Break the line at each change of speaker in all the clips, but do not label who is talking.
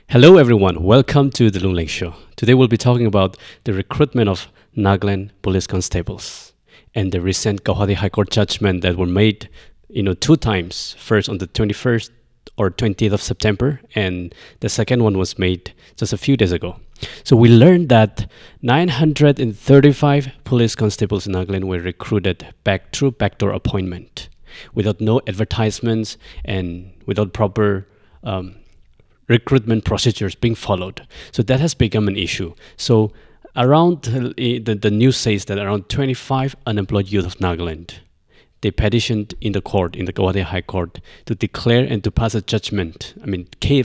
Hello, everyone. Welcome to the Lungleng Show. Today, we'll be talking about the recruitment of Nagaland police constables and the recent Guwahati High Court judgment that were made, two times. First on the 21st or 20th of September, and the second one was made just a few days ago. So we learned that 935 police constables in Nagaland were recruited back through backdoor appointment, without no advertisements and without proper recruitment procedures being followed. So that has become an issue. So around the news says that around 25 unemployed youth of Nagaland, they petitioned in the court, in the Guwahati High Court, to declare and to pass a judgment.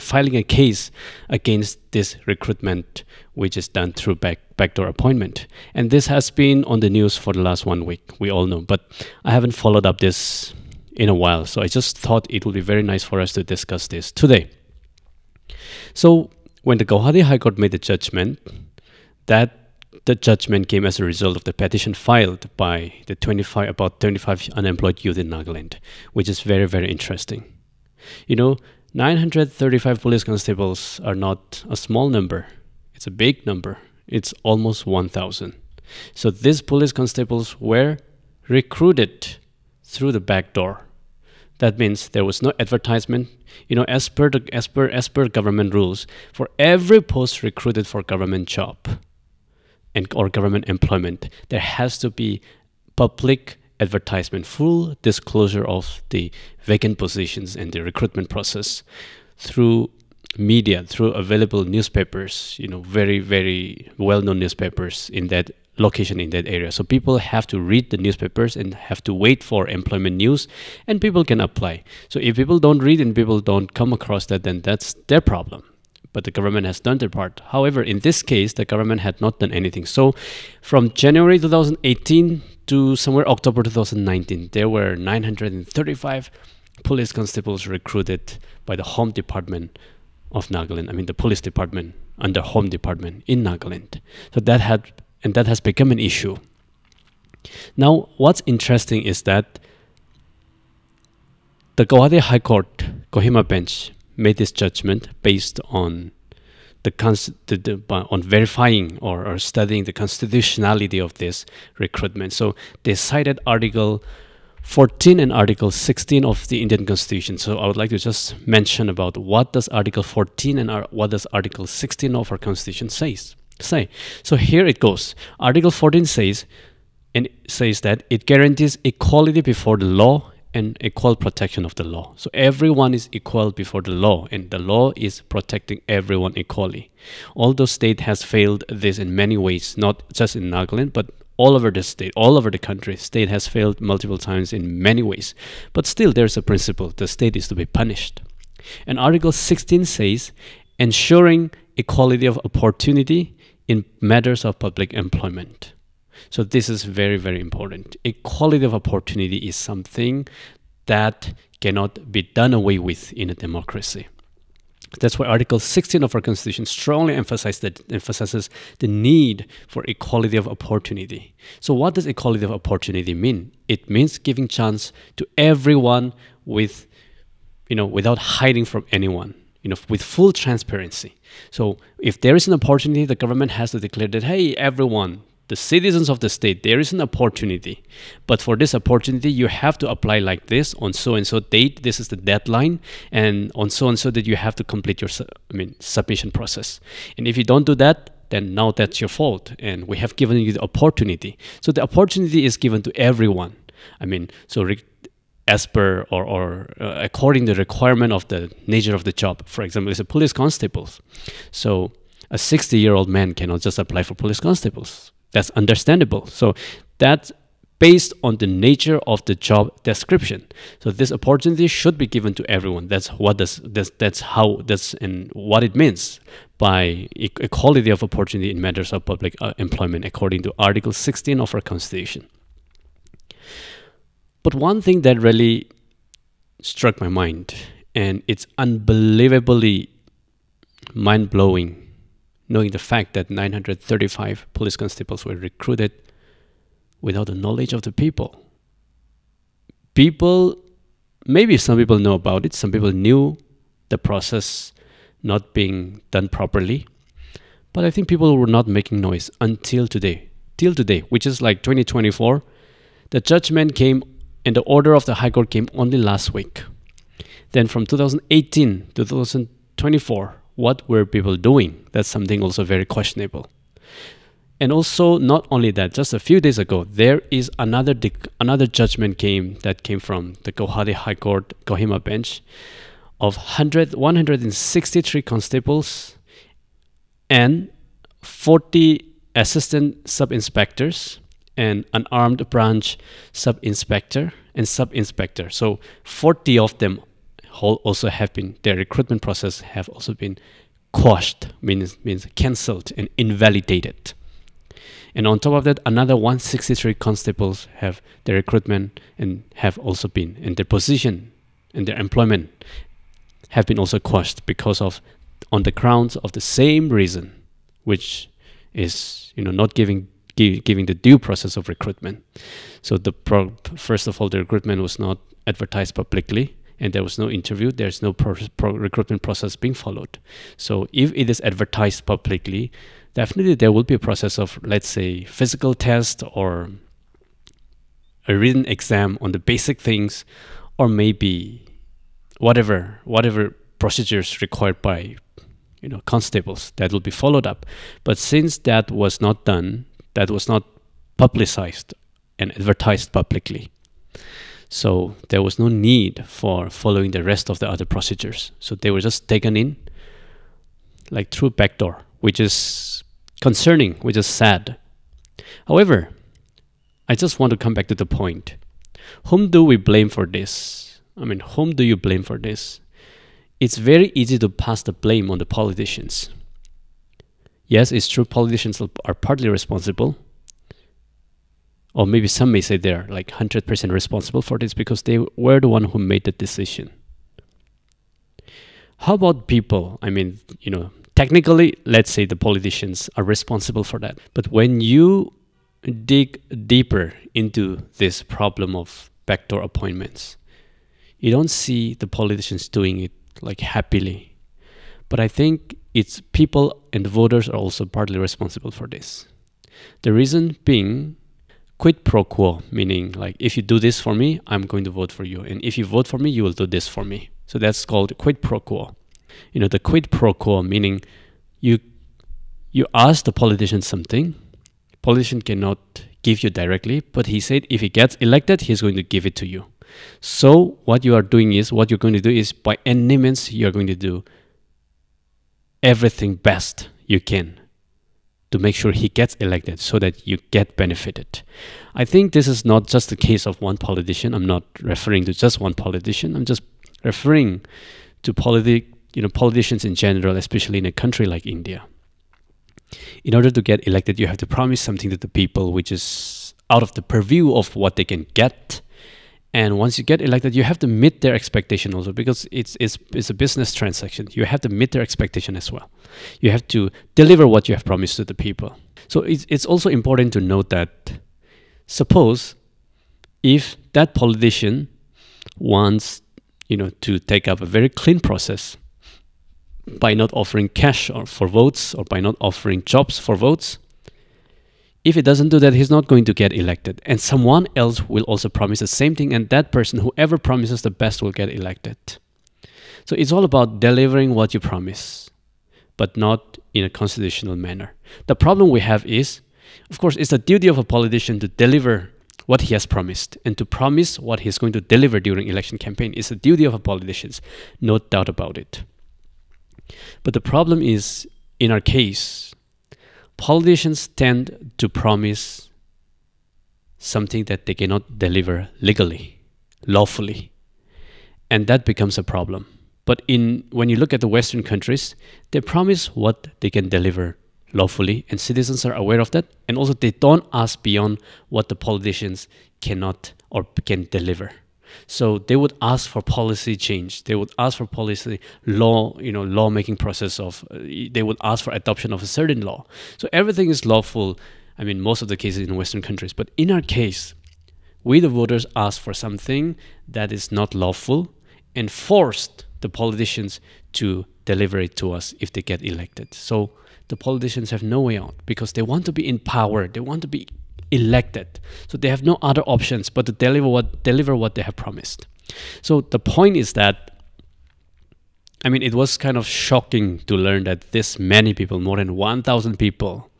Filing a case against this recruitment, which is done through backdoor appointment. And this has been on the news for the last 1 week, we all know. But I haven't followed up this in a while. So I just thought it would be very nice for us to discuss this today. So when the Guwahati High Court made the judgment, the judgment came as a result of the petition filed by about 25 unemployed youth in Nagaland, which is very, very interesting. 935 police constables are not a small number. It's a big number. It's almost 1,000. So these police constables were recruited through the back door. That means there was no advertisement. As per government rules, for every post recruited for government job or government employment, there has to be public advertisement, full disclosure of the vacant positions and the recruitment process through media, through available newspapers, very, very well-known newspapers in that location, in that area. So people have to read the newspapers and have to wait for employment news, and people can apply. So if people don't read and people don't come across that, then that's their problem. But the government has done their part. However, in this case, the government had not done anything. So from January 2018 to somewhere October 2019, there were 935 police constables recruited by the Home Department of Nagaland. The police department under Home Department in Nagaland. So that has become an issue. Now, what's interesting is that the Guwahati High Court, Kohima bench, made this judgment based on on verifying or studying the constitutionality of this recruitment. So they cited Article 14 and Article 16 of the Indian Constitution. So I would like to just mention about what does Article 14 and what does Article 16 of our Constitution say. So here it goes. Article 14 says that it guarantees equality before the law and equal protection of the law. So everyone is equal before the law, and the law is protecting everyone equally. Although state has failed this in many ways, not just in Nagaland, but all over the state, all over the country, state has failed multiple times in many ways. But still, there's a principle: the state is to be punished. And Article 16 says ensuring equality of opportunity in matters of public employment. So this is very, very important. Equality of opportunity is something that cannot be done away with in a democracy. That's why Article 16 of our Constitution strongly emphasizes the need for equality of opportunity. So what does equality of opportunity mean? It means giving chance to everyone without hiding from anyone. With full transparency. So if there is an opportunity, the government has to declare that, hey, everyone, the citizens of the state, there is an opportunity. But for this opportunity, you have to apply like this on so-and-so date. This is the deadline. And on so-and-so that you have to complete your submission process. And if you don't do that, then now that's your fault. And we have given you the opportunity. So the opportunity is given to everyone. As per or according to the requirement of the nature of the job. For example, it's a police constable. So a 60-year-old man cannot just apply for police constables. That's understandable. So that's based on the nature of the job description. So this opportunity should be given to everyone. That's what it means by equality of opportunity in matters of public employment, according to Article 16 of our Constitution. But one thing that really struck my mind, and it's unbelievably mind-blowing, knowing the fact that 935 police constables were recruited without the knowledge of the people. Maybe some people know about it, some people knew the process not being done properly. But I think people were not making noise until today. Till today, which is like 2024, the judgment came and the order of the High Court came only last week. Then from 2018 to 2024, what were people doing? That's something also very questionable. And also, not only that, just a few days ago, there is another judgment that came from the Guwahati High Court Kohima bench of 163 constables and 40 assistant sub-inspectors and an armed branch sub-inspector and sub-inspector. So 40 of them also have been, their recruitment process have also been quashed, means cancelled and invalidated. And on top of that, another 163 constables have their recruitment and have also been, and their position and their employment have been also quashed because of, on the grounds of the same reason, which is, not giving the due process of recruitment. So first of all, the recruitment was not advertised publicly, and there was no interview. There's no recruitment process being followed. So if it is advertised publicly, definitely there will be a process of, let's say, physical test or a written exam on the basic things, or maybe whatever procedures required by constables that will be followed up. But since that was not done, that was not publicized and advertised publicly, so there was no need for following the rest of the other procedures. So they were just taken in like through backdoor, which is concerning, which is sad. However, I just want to come back to the point. Whom do we blame for this? I mean, whom do you blame for this? It's very easy to pass the blame on the politicians. Yes, it's true, politicians are partly responsible. Or maybe some may say they're like 100% responsible for this because they were the one who made the decision. How about people? I mean, technically, let's say the politicians are responsible for that. But when you dig deeper into this problem of backdoor appointments, you don't see the politicians doing it like happily. But I think it's people and voters are also partly responsible for this. The reason being quid pro quo, meaning like, if you do this for me, I'm going to vote for you. And if you vote for me, you will do this for me. So that's called quid pro quo. The quid pro quo meaning you ask the politician something, politician cannot give you directly, but he said if he gets elected, he's going to give it to you. So what you're going to do is, by any means, you're going to do everything best you can to make sure he gets elected so that you get benefited. I think this is not just the case of one politician. I'm not referring to just one politician. I'm just referring to politicians in general, especially in a country like India. In order to get elected, you have to promise something to the people which is out of the purview of what they can get. And once you get elected, you have to meet their expectation also, because it's a business transaction. You have to meet their expectation as well. You have to deliver what you have promised to the people. So it's also important to note that, suppose if that politician wants to take up a very clean process by not offering cash for votes or by not offering jobs for votes, if he doesn't do that, he's not going to get elected. And someone else will also promise the same thing, and that person, whoever promises the best, will get elected. So it's all about delivering what you promise, but not in a constitutional manner. The problem we have is, of course, it's the duty of a politician to deliver what he has promised, and to promise what he's going to deliver during election campaign is the duty of a politician, no doubt about it. But the problem is, in our case, politicians tend to promise something that they cannot deliver legally, lawfully, and that becomes a problem. But when you look at the Western countries, they promise what they can deliver lawfully, and citizens are aware of that, and also they don't ask beyond what the politicians cannot or can deliver. So they would ask for policy change. They would ask for policy lawmaking process of. They would ask for adoption of a certain law. So everything is lawful. I mean, most of the cases in Western countries. But in our case, we the voters ask for something that is not lawful and forced the politicians to deliver it to us if they get elected. So the politicians have no way out because they want to be in power. They want to be elected. So they have no other options but to deliver what they have promised. So the point is that, I mean, it was kind of shocking to learn that this many people, more than 1,000 people,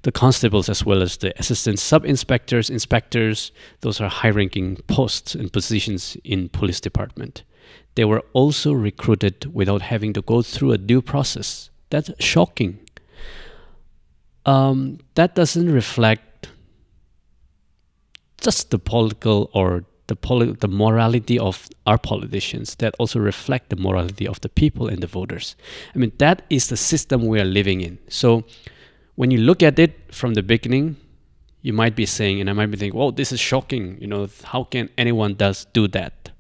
the constables as well as the assistant sub-inspectors, inspectors, those are high-ranking posts and positions in police department. They were also recruited without having to go through a due process. That's shocking. That doesn't reflect just the political or the morality of our politicians. That also reflect the morality of the people and the voters. I mean, that is the system we are living in. So when you look at it from the beginning, you might be saying, and I might be thinking, "Whoa, this is shocking. You know, how can anyone do that?"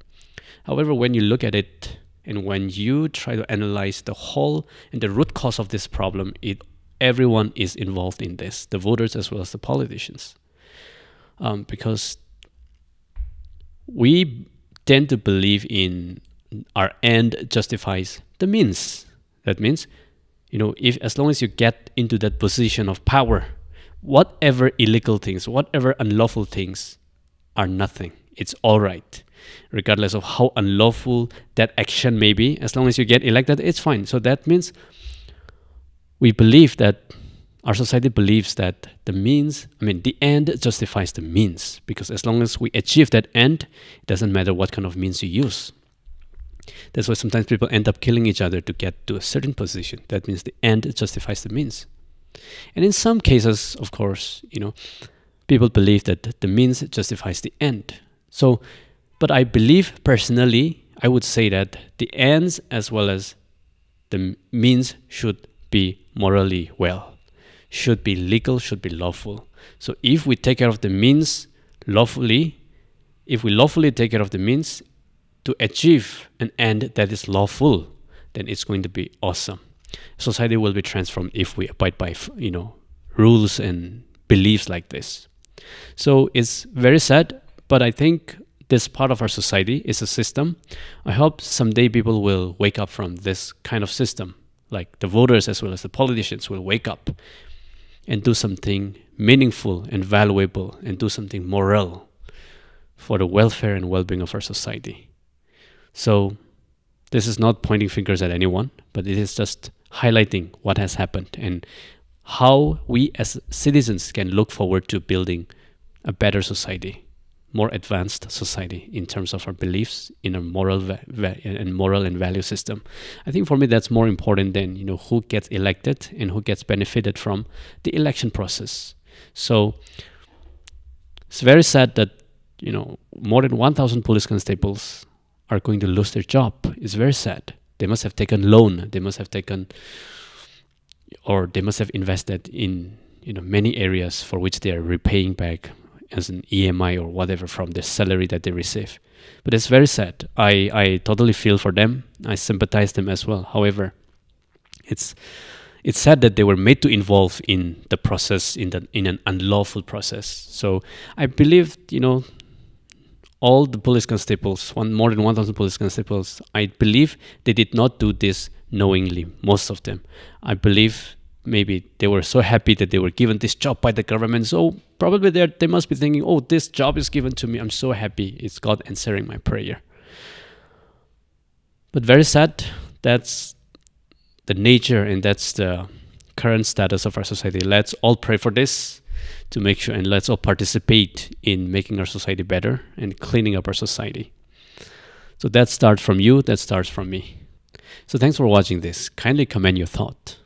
However, when you look at it and when you try to analyze the whole and the root cause of this problem, everyone is involved in this, the voters as well as the politicians. Because we tend to believe in our end justifies the means. That means, you know, if as long as you get into that position of power, whatever illegal things, whatever unlawful things are nothing. It's all right. Regardless of how unlawful that action may be, as long as you get elected, it's fine. So that means we believe that our society believes that the means, I mean, the end justifies the means, because as long as we achieve that end, it doesn't matter what kind of means you use. That's why sometimes people end up killing each other to get to a certain position. That means the end justifies the means. And in some cases, of course, you know, people believe that the means justifies the end. So, but I believe personally, I would say that the ends as well as the means should be morally well, should be legal, should be lawful. So if we take care of the means lawfully, if we lawfully take care of the means to achieve an end that is lawful, then it's going to be awesome. Society will be transformed if we abide by, you know, rules and beliefs like this. So it's very sad, but I think this part of our society is a system. I hope someday people will wake up from this kind of system, like the voters as well as the politicians will wake up and do something meaningful and valuable and do something moral for the welfare and well-being of our society. So this is not pointing fingers at anyone, but it is just highlighting what has happened and how we as citizens can look forward to building a better society, more advanced society in terms of our beliefs in a moral and value system. I think for me that's more important than, you know, who gets elected and who gets benefited from the election process. So it's very sad that, you know, more than 1,000 police constables are going to lose their job. It's very sad. They must have taken loan. They must have taken, or they must have invested in, you know, many areas for which they are repaying back as an EMI or whatever from the salary that they receive. But it's very sad. I totally feel for them. I sympathize them as well. However, it's sad that they were made to involve in the process, in an unlawful process. So I believe, you know, all the police constables, more than 1,000 police constables, I believe they did not do this knowingly, most of them. I believe maybe they were so happy that they were given this job by the government. So probably they must be thinking, oh, this job is given to me. I'm so happy. It's God answering my prayer. But very sad. That's the nature and that's the current status of our society. Let's all pray for this to make sure, and let's all participate in making our society better and cleaning up our society. So that starts from you. That starts from me. So thanks for watching this. Kindly comment your thought.